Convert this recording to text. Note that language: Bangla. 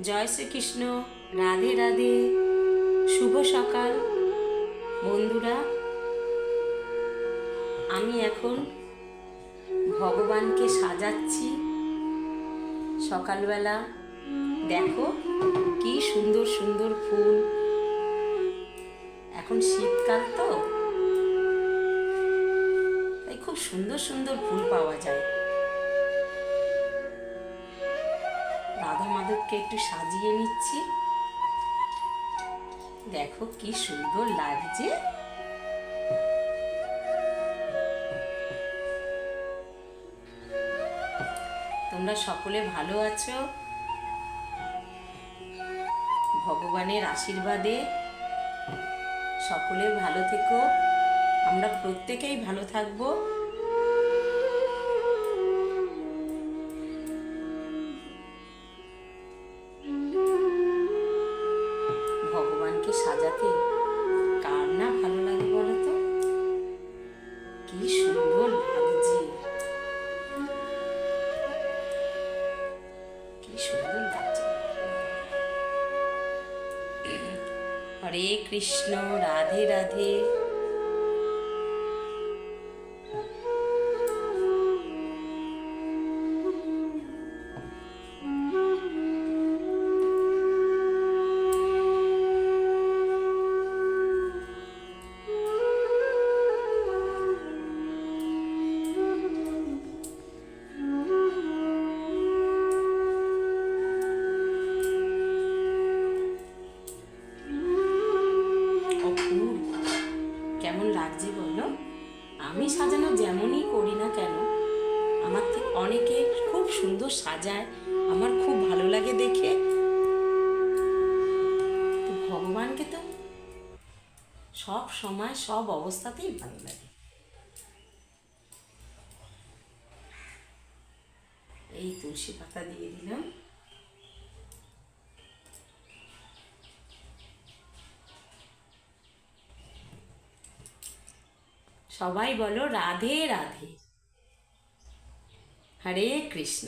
জয় শ্রীকৃষ্ণ। রাধে রাধে। শুভ সকাল বন্ধুরা। আমি এখন ভগবানকে সাজাচ্ছি সকালবেলা। দেখো কি সুন্দর সুন্দর ফুল। এখন শীতকাল তো, তাই খুব সুন্দর সুন্দর ফুল পাওয়া যায়। রাধা মাধবকে একটু সাজিয়ে নিচ্ছি। দেখো কি সুন্দর লাগছে। তোমরা সকলে ভালো আছো? ভগবানের আশীর্বাদে সকলে ভালো থেকো। আমরা প্রত্যেকেই ভালো থাকবো। ভগবানকে সাজাতে কার না ভালো লাগে বলো তো? কি সুন্দর লাগছে, কি সুন্দর লাগছে। হরে কৃষ্ণ, রাধে রাধে। কেমন লাগছে বলো? আমি সাজানো যেমনই করি না কেন, আমার থেকে অনেকে খুব সুন্দর সাজায়, আমার খুব ভালো লাগে দেখে। তো ভগবানকে তো সব সময় সব অবস্থাতেই ভালো লাগে। এই তুলসী পাতা দিয়ে দিলাম। সবাই বলো রাধে রাধে। হরে কৃষ্ণ।